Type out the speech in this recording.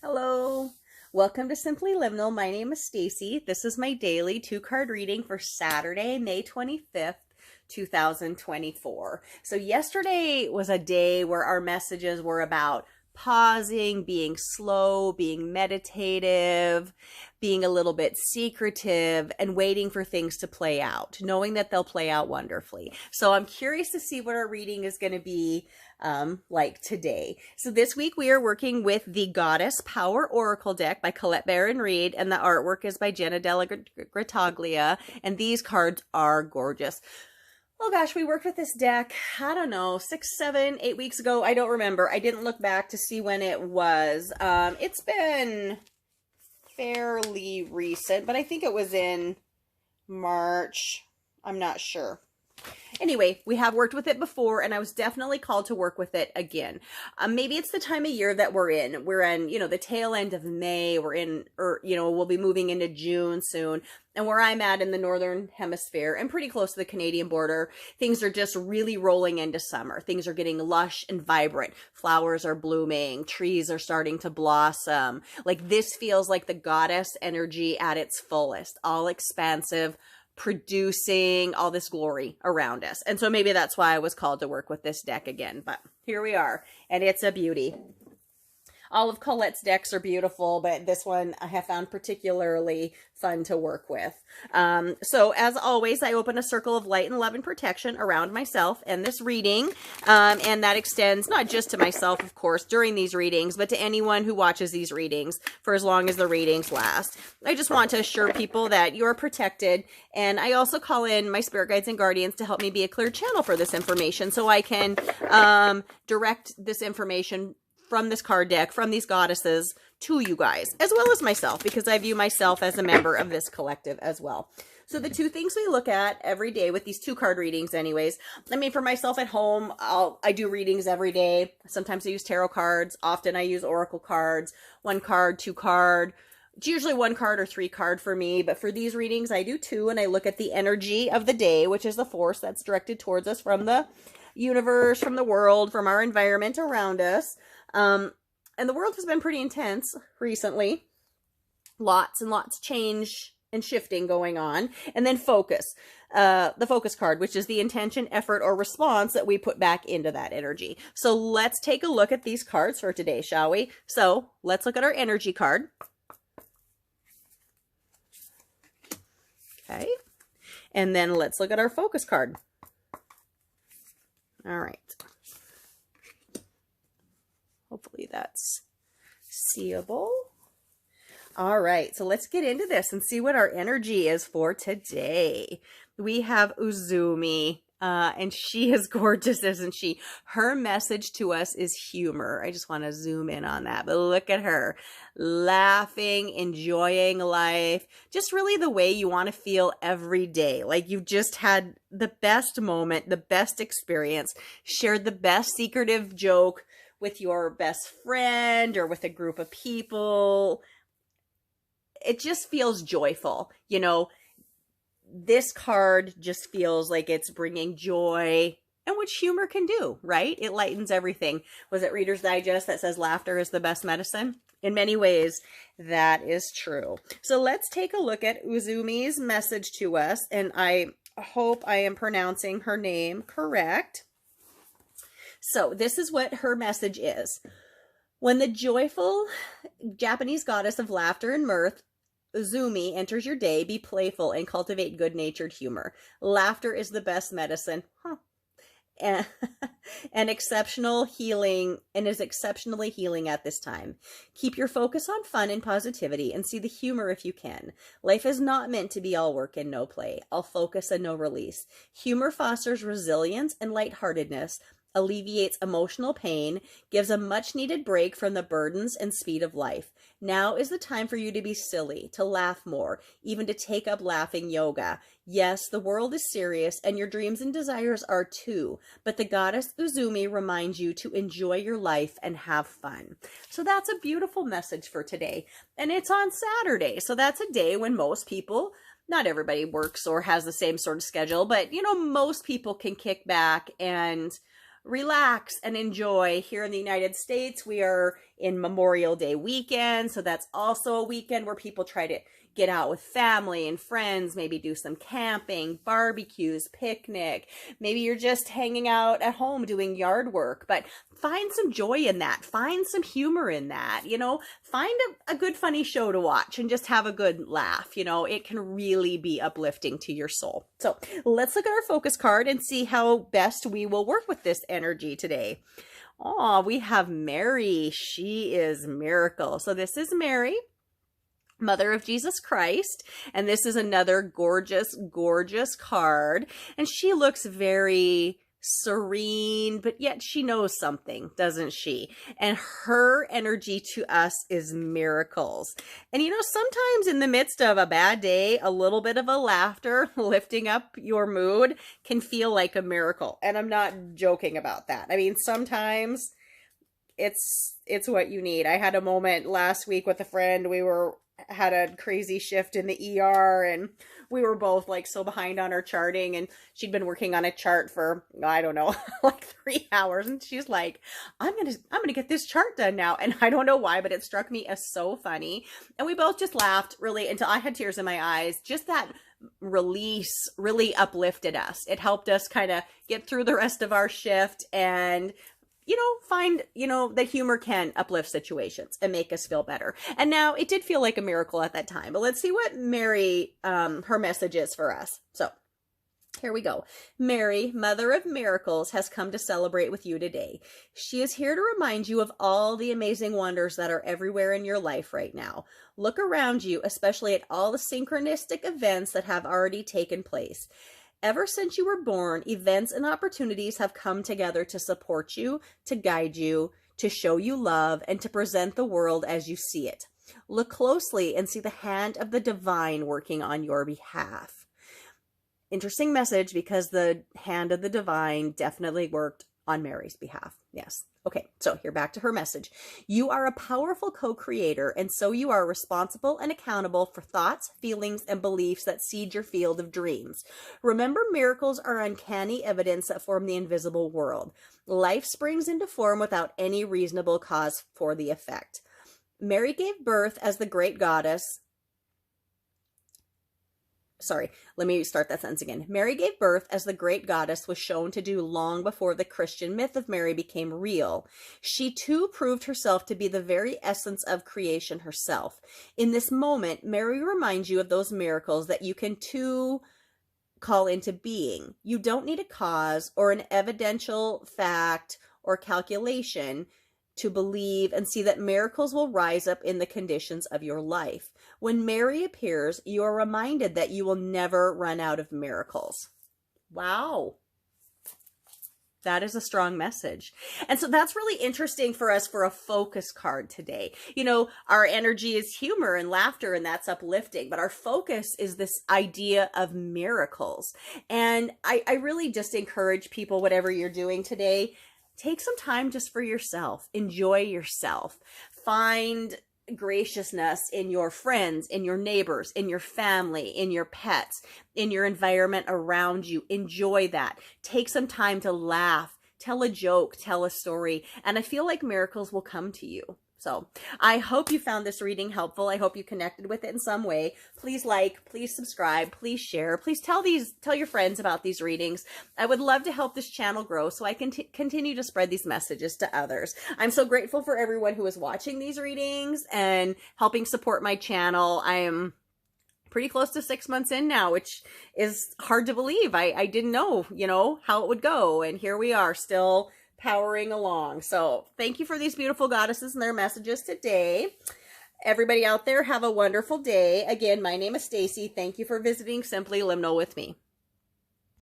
Hello. Welcome to Simply Liminal. My name is Stacy. This is my daily two-card reading for Saturday, May 25th, 2024. So yesterday was a day where our messages were about pausing, being slow, being meditative, being a little bit secretive, and waiting for things to play out, knowing that they'll play out wonderfully. So I'm curious to see what our reading is going to be like today. So this week we are working with the Goddess Power Oracle deck by Colette Baron Reed, and the artwork is by Jenna Della Grataglia, and these cards are gorgeous. Oh gosh, we worked with this deck, I don't know, 6, 7, 8 weeks ago. I don't remember. I didn't look back to see when it was. It's been fairly recent, but I think it was in March. I'm not sure. Anyway, we have worked with it before, and I was definitely called to work with it again. Maybe it's the time of year that we're in. We're in, the tail end of May. We're in, or, we'll be moving into June soon. And where I'm at in the Northern Hemisphere and pretty close to the Canadian border, things are just really rolling into summer. Things are getting lush and vibrant. Flowers are blooming. Trees are starting to blossom. Like, this feels like the goddess energy at its fullest, all expansive, producing all this glory around us. And so maybe that's why I was called to work with this deck again. But here we are, and it's a beauty. All of Colette's decks are beautiful, but this one I have found particularly fun to work with. So as always, I open a circle of light and love and protection around myself and this reading. And that extends not just to myself, of course, during these readings, but to anyone who watches these readings for as long as the readings last. I just want to assure people that you're protected. And I also call in my spirit guides and guardians to help me be a clear channel for this information, so I can direct this information from this card deck, from these goddesses, to you guys, as well as myself, because I view myself as a member of this collective as well. So the two things we look at every day with these two-card readings anyways, I mean, for myself at home, I do readings every day. Sometimes I use tarot cards. Often I use oracle cards, 1 card, 2 card. It's usually 1 card or 3 card for me, but for these readings, I do 2, and I look at the energy of the day, which is the force that's directed towards us from the universe, from the world, from our environment around us. And the world has been pretty intense recently. Lots and lots of change and shifting going on. And then focus, the focus card, which is the intention, effort, or response that we put back into that energy. So let's take a look at these cards for today, shall we? So let's look at our energy card. Okay. And then let's look at our focus card. All right. Hopefully that's seeable. All right, so let's get into this and see what our energy is for today. We have Uzumi, and she is gorgeous, isn't she? Her message to us is humor. I just want to zoom in on that, but look at her. Laughing, enjoying life, just really the way you want to feel every day. Like you've just had the best moment, the best experience, shared the best secretive joke with your best friend or with a group of people. It just feels joyful. This card just feels like it's bringing joy, and which humor can do, right? It lightens everything. Was it Reader's Digest that says laughter is the best medicine? In many ways, that is true. So let's take a look at Uzumi's message to us, and I hope I am pronouncing her name correct. So this is what her message is. When the joyful Japanese goddess of laughter and mirth, Uzumi, enters your day, be playful and cultivate good-natured humor. Laughter is the best medicine. And exceptional healing, and is exceptionally healing at this time. Keep your focus on fun and positivity and see the humor if you can. Life is not meant to be all work and no play, all focus and no release. Humor fosters resilience and lightheartedness, alleviates emotional pain, gives a much-needed break from the burdens and speed of life. Now is the time for you to be silly, to laugh more, even to take up laughing yoga. Yes, the world is serious, and your dreams and desires are too, but the goddess Uzumi reminds you to enjoy your life and have fun. So that's a beautiful message for today, and it's on Saturday, so that's a day when most people, not everybody works or has the same sort of schedule, but most people can kick back and relax and enjoy. Here in the United States, we are in Memorial Day weekend. So that's also a weekend where people try to get out with family and friends, maybe do some camping, barbecues, picnic. Maybe you're just hanging out at home doing yard work, but find some joy in that. Find some humor in that. Find a good funny show to watch and just have a good laugh. It can really be uplifting to your soul. So let's look at our focus card and see how best we will work with this energy today. Oh, we have Mary. She is miracle. So this is Mary, Mother of Jesus Christ, and this is another gorgeous, gorgeous card, and she looks very serene, but yet she knows something, doesn't she? And her energy to us is miracles. And sometimes in the midst of a bad day, a little bit of a laughter lifting up your mood can feel like a miracle, and I'm not joking about that. I mean, sometimes it's what you need. I had a moment last week with a friend. We had a crazy shift in the ER, and we were both like so behind on our charting, and she'd been working on a chart for, I don't know, like 3 hours. And she's like, I'm going to get this chart done now. And I don't know why, but it struck me as so funny. And we both just laughed really until I had tears in my eyes. Just that release really uplifted us. It helped us kind of get through the rest of our shift and find, that humor can uplift situations and make us feel better. And now it did feel like a miracle at that time, but let's see what Mary, her message is for us. So here we go. Mary, Mother of Miracles, has come to celebrate with you today. She is here to remind you of all the amazing wonders that are everywhere in your life right now. Look around you, especially at all the synchronistic events that have already taken place. Ever since you were born, events and opportunities have come together to support you, to guide you, to show you love, and to present the world as you see it. Look closely and see the hand of the divine working on your behalf. Interesting message, because the hand of the divine definitely worked on Mary's behalf. Yes. Okay, so here back to her message. You are a powerful co-creator, and so you are responsible and accountable for thoughts, feelings, and beliefs that seed your field of dreams. Remember, miracles are uncanny evidence that form the invisible world. Life springs into form without any reasonable cause for the effect. Mary gave birth as the great goddess. Sorry, let me start that sentence again. Mary gave birth as the great goddess was shown to do long before the Christian myth of Mary became real. She too proved herself to be the very essence of creation herself. In this moment, Mary reminds you of those miracles that you can too call into being. You don't need a cause or an evidential fact or calculation to believe and see that miracles will rise up in the conditions of your life. When Mary appears, you are reminded that you will never run out of miracles. Wow. That is a strong message. And so that's really interesting for us for a focus card today. Our energy is humor and laughter, and that's uplifting, but our focus is this idea of miracles. And I really just encourage people, whatever you're doing today, take some time just for yourself. Enjoy yourself. Find graciousness in your friends, in your neighbors, in your family, in your pets, in your environment around you. Enjoy that. Take some time to laugh, tell a joke, tell a story, and I feel like miracles will come to you. So I hope you found this reading helpful. I hope you connected with it in some way. Please like, please subscribe, please share, please tell your friends about these readings. I would love to help this channel grow so I can continue to spread these messages to others. I'm so grateful for everyone who is watching these readings and helping support my channel. I am pretty close to 6 months in now, which is hard to believe. I didn't know, how it would go. And here we are, still powering along. So thank you for these beautiful goddesses and their messages today. Everybody out there, have a wonderful day. Again, my name is Stacy. Thank you for visiting Simply Liminal with me.